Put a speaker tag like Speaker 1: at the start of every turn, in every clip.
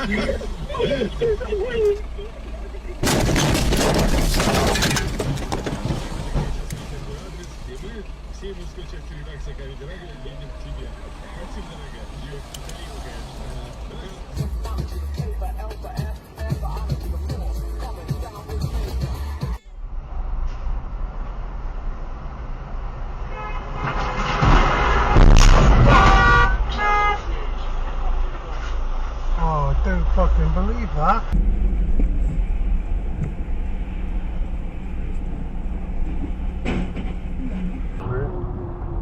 Speaker 1: Всей мужской части редакции Comedy Radio едем к тебе. Спасибо, дорогая. Ее Каталина,
Speaker 2: Oh, don't fucking believe that.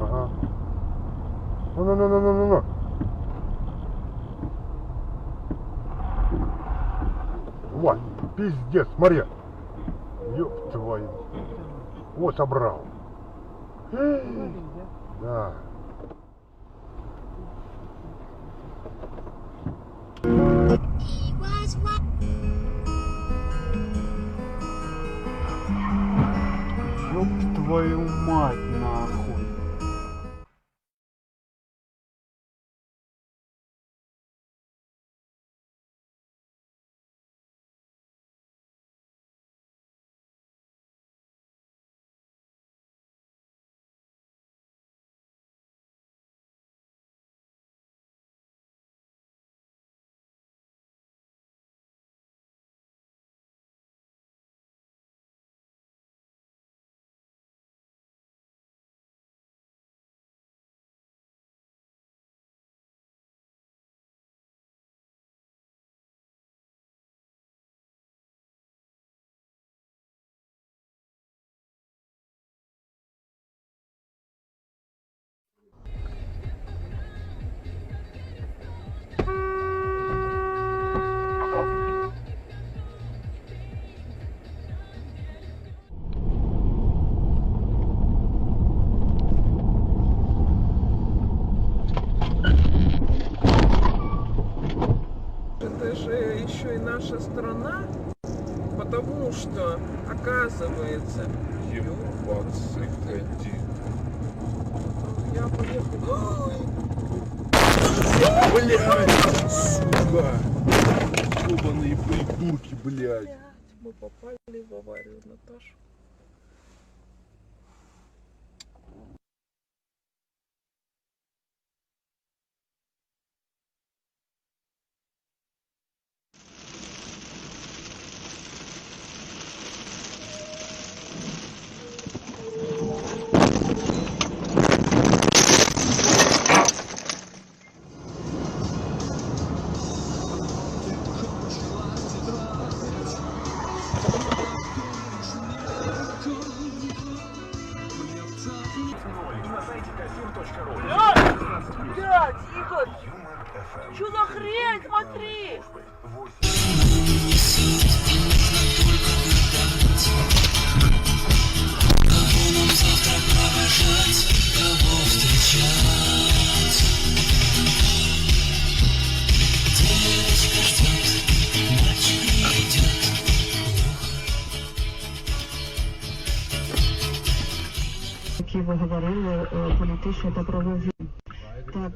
Speaker 3: Ага. Ну. Вот, пиздец, смотри. Ёб твою. Вот собрал. Да.
Speaker 2: Ёб твою мать, нахуй.
Speaker 4: Это же еще и наша страна, потому что, оказывается,
Speaker 1: ебаться, ходи.
Speaker 4: я поехал.
Speaker 1: Блядь, сука! Ёбаные придурки, блядь.
Speaker 4: Мы попали в аварию, Наташа.
Speaker 5: Блядь, Игорь! Что за хрень? Смотри!
Speaker 6: Які ви говорили, політичні та правові. Так,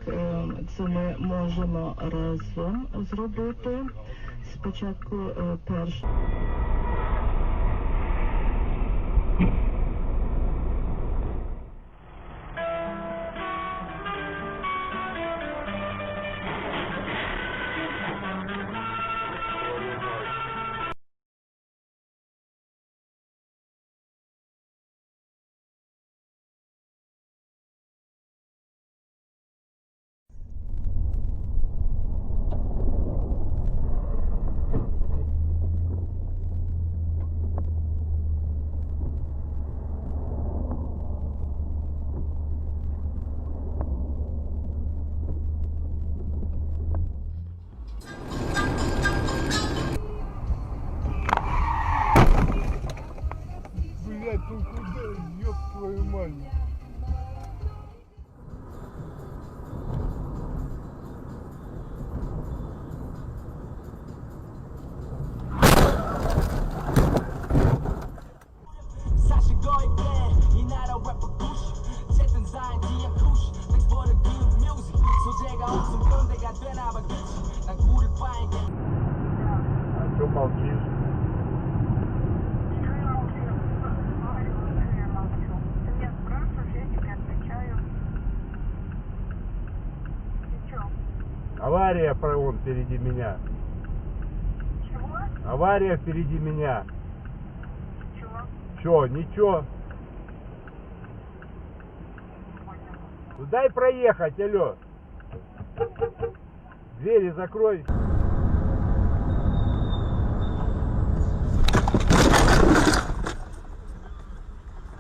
Speaker 6: це ми можемо разом зробити. Спочатку перше.
Speaker 2: Блядь, ну куда, ёб твою мать.
Speaker 7: 소재가 없음 꼰대가 되나 봐 그치 난 굴을 파이게
Speaker 3: молчишь?
Speaker 7: Что я молчу? Говорю, что я молчу. Ты меня спрашиваешь, я тебе отвечаю. И чё?
Speaker 3: Авария вон впереди меня.
Speaker 7: Чего?
Speaker 3: Авария впереди меня.
Speaker 7: Чего?
Speaker 3: Чё, ничего?
Speaker 7: Не понял.
Speaker 3: Ну дай проехать, алло. Двери закрой.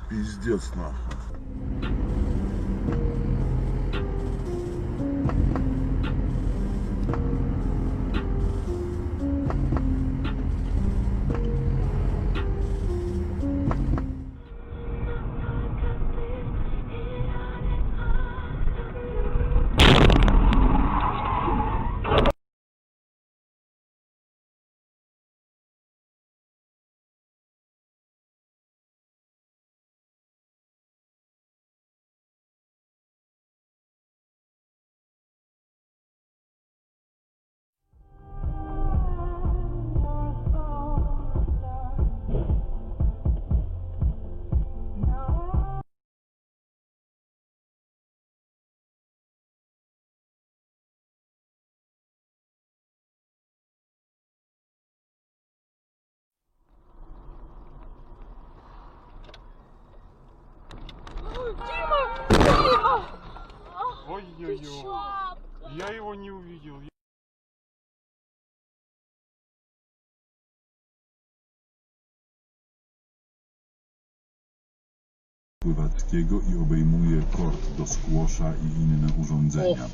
Speaker 8: Пиздец нахуй.
Speaker 2: Ой-ой-ой. Я его не увидел.
Speaker 8: Pływackiego i obejmuje kort do squasha i inne urządzenia.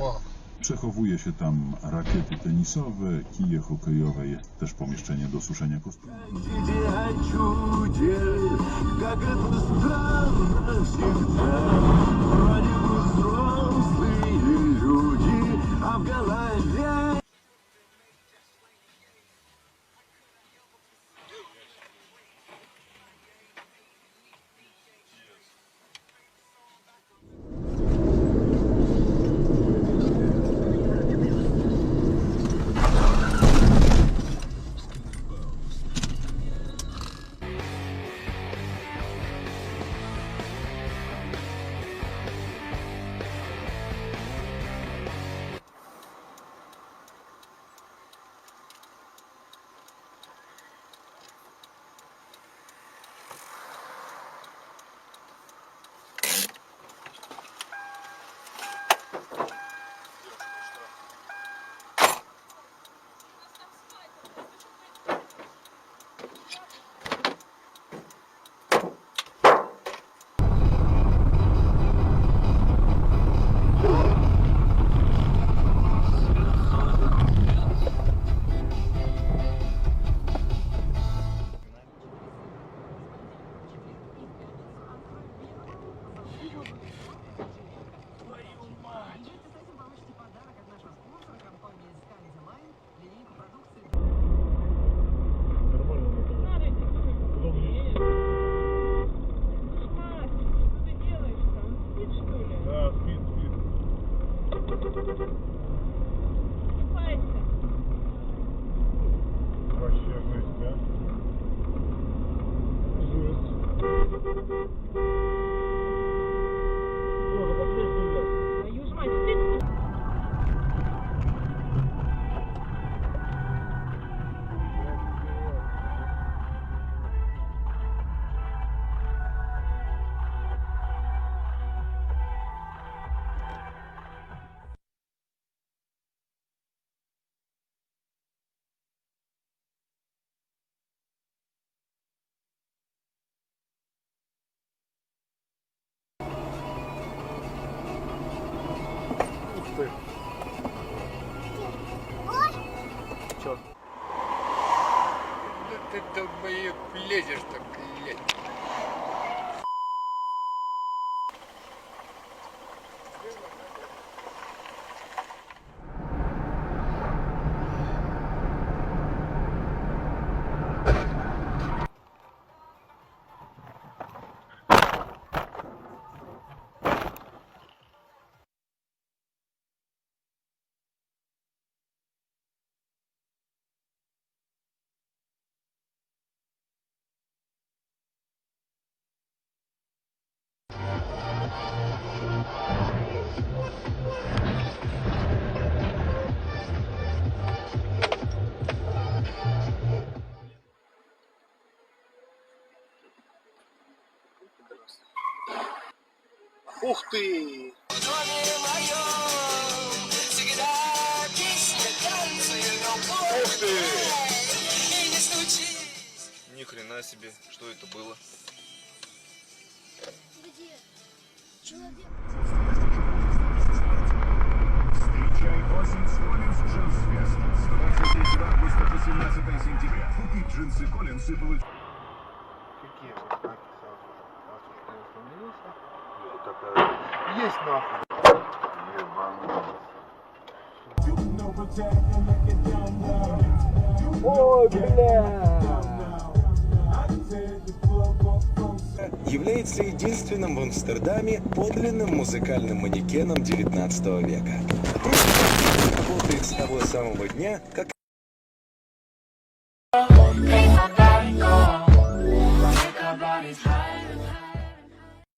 Speaker 8: Przechowuje się tam rakiety tenisowe, kije hokejowe, jest też pomieszczenie do suszenia kostiumów.
Speaker 9: О чуде, как это странно всегда. Вроде бы взрослые люди, а в голове...
Speaker 1: Вообще жесть, да?
Speaker 2: Ты долбоеб лезешь так, блядь.
Speaker 9: Ух ты! Ух ты! Ни хрена себе, что это было?
Speaker 10: Встречай 8 Коллинс Джинс Фест с 23 августа по 17 сентября. Купить джинсы Коллинс и получить...
Speaker 2: Какие вот знаки сразу? Есть нахуй.
Speaker 3: Ой, бля!
Speaker 11: Является единственным в Амстердаме подлинным музыкальным манекеном XIX века. Работает с того самого дня, как